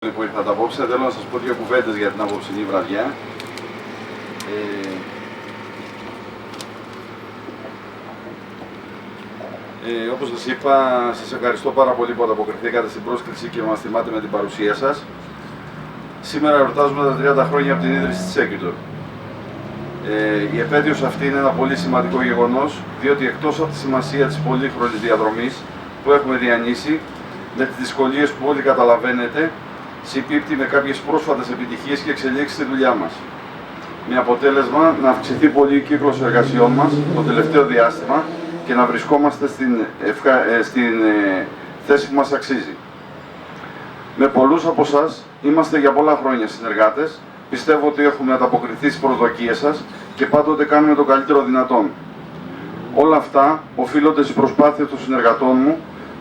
Που ήρθατε απόψε, θέλω να σας πω δύο κουβέντες για την απόψινή βραδιά. Όπως σας είπα, σας ευχαριστώ πάρα πολύ που ανταποκριθήκατε στην πρόσκληση και μας τιμάτε με την παρουσία σας. Σήμερα εορτάζουμε τα 30 χρόνια από την ίδρυση της Sequitur. Η επέτειος αυτή είναι ένα πολύ σημαντικό γεγονός, διότι εκτός από τη σημασία της πολύχρονης διαδρομής που έχουμε διανύσει, με τις δυσκολίες που όλοι καταλαβαίνετε, συμπίπτει με κάποιες πρόσφατες επιτυχίες και εξελίξεις στη δουλειά μας. Με αποτέλεσμα να αυξηθεί πολύ ο κύκλος εργασιών μας το τελευταίο διάστημα και να βρισκόμαστε στην θέση που μας αξίζει. Με πολλούς από εσάς είμαστε για πολλά χρόνια συνεργάτες. Πιστεύω ότι έχουμε ανταποκριθεί στις προσδοκίες σας και πάντοτε κάνουμε το καλύτερο δυνατόν. Όλα αυτά οφείλονται στις προσπάθειες των συνεργατών μου,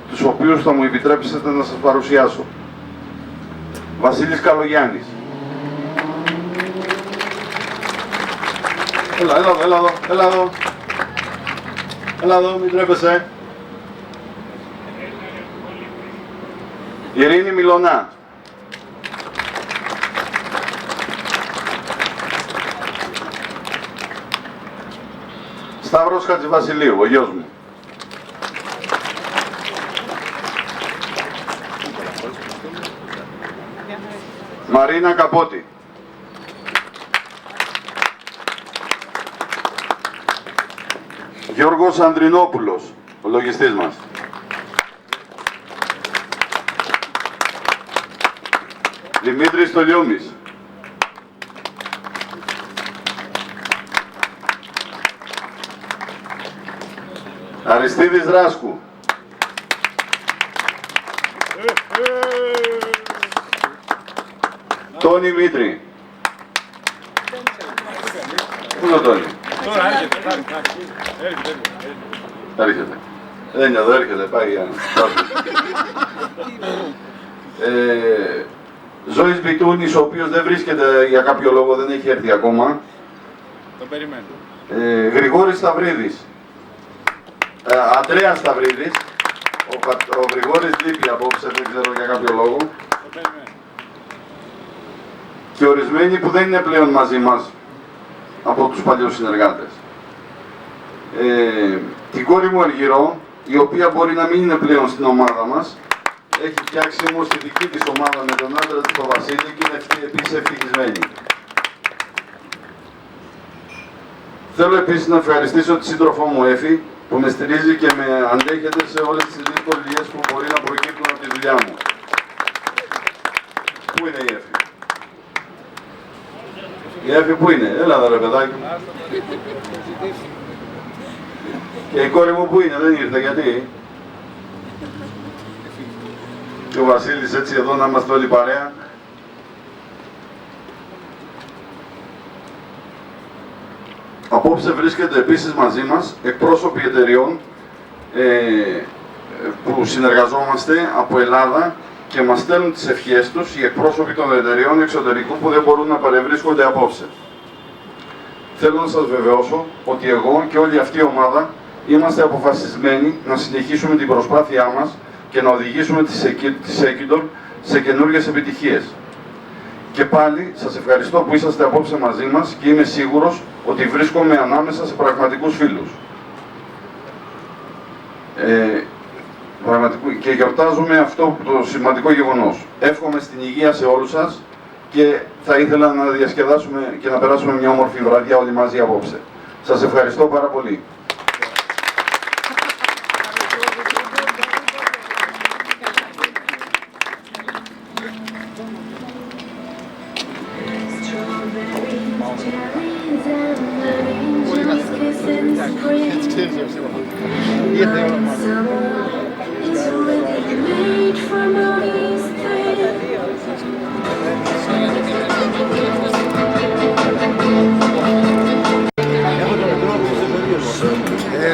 τους οποίους θα μου επιτρέψετε να σας παρουσιάσω. Βασίλης Καλογιάννης. Έλα εδώ, μην τρέπεσαι. Ειρήνη Μιλωνά. Σταύρος Χατζηβασιλείου, ο γιος μου. Μαρίνα Καπότη. Γιώργος Ανδρινόπουλος, ο λογιστής μας. Δημήτρης Τολιούμης. Αριστίδης Ράσκου. Τόνι Μήτρη. Πού είναι ο Τόνι? Έρχεται. Δεν είναι εδώ, έρχεται, πάει για Ζώης Μπιτούνης, ο οποίος δεν βρίσκεται για κάποιο λόγο, δεν έχει έρθει ακόμα. Τον περιμένω. Γρηγόρης Σταυρίδης. Αντρέας Σταυρίδης. Ο Γρηγόρης λείπει απόψε, δεν ξέρω για κάποιο λόγο. Τον περιμένω. Και ορισμένοι που δεν είναι πλέον μαζί μας από τους παλιούς συνεργάτες. Την κόρη μου Αργυρό, η οποία μπορεί να μην είναι πλέον στην ομάδα μας, έχει φτιάξει όμως τη δική της ομάδα με τον άντρα της, τον Βασίλη, και είναι επίσης ευτυχισμένη. Θέλω επίσης να ευχαριστήσω τη σύντροφό μου Έφη, που με στηρίζει και με αντέχεται σε όλες τις δυσκολίες που μπορεί να προκύπτουν από τη δουλειά μου. Πού είναι η Έφη? Η Έφη πού είναι? Έλα ρε παιδάκι μου. Και η κόρη μου πού είναι? Δεν ήρθε, γιατί? Και ο Βασίλης έτσι εδώ να είμαστε όλοι παρέα. Απόψε βρίσκεται επίσης μαζί μας εκπρόσωποι εταιριών που συνεργαζόμαστε από Ελλάδα και μας στέλνουν τις ευχές τους, οι εκπρόσωποι των εταιριών εξωτερικού που δεν μπορούν να παρευρίσκονται απόψε. Θέλω να σας βεβαιώσω ότι εγώ και όλη αυτή η ομάδα είμαστε αποφασισμένοι να συνεχίσουμε την προσπάθειά μας και να οδηγήσουμε τη Sequitur σε καινούργιες επιτυχίες. Και πάλι σας ευχαριστώ που είσαστε απόψε μαζί μας και είμαι σίγουρος ότι βρίσκομαι ανάμεσα σε πραγματικούς φίλους. Και γιορτάζουμε αυτό το σημαντικό γεγονός. Εύχομαι στην υγεία σε όλους σας και θα ήθελα να διασκεδάσουμε και να περάσουμε μια όμορφη βραδιά όλοι μαζί απόψε. Σας ευχαριστώ πάρα πολύ.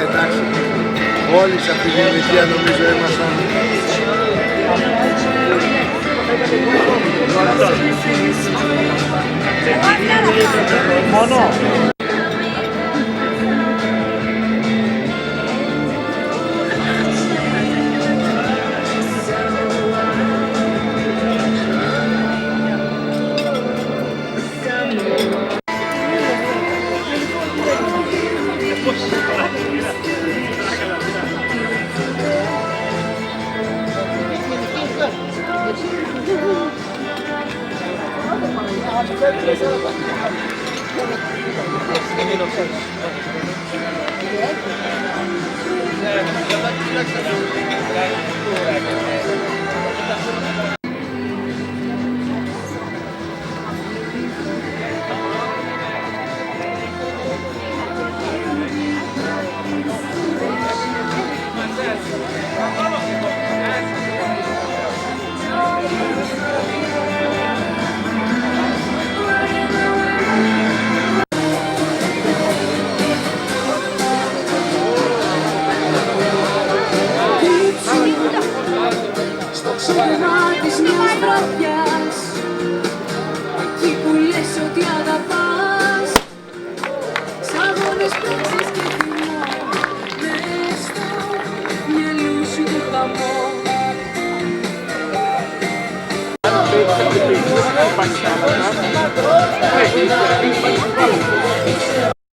Εντάξει, όλοι σε αυτή την ηλικία νομίζω ήμασταν. Μόνο. Στο ξέπλυμα της μιας βραδιάς, εκεί που λες ότι αγαπάς, σ' αγώνες πράξεις και θυμό, μες στο μυαλού σου το χαμό. Υπάρχει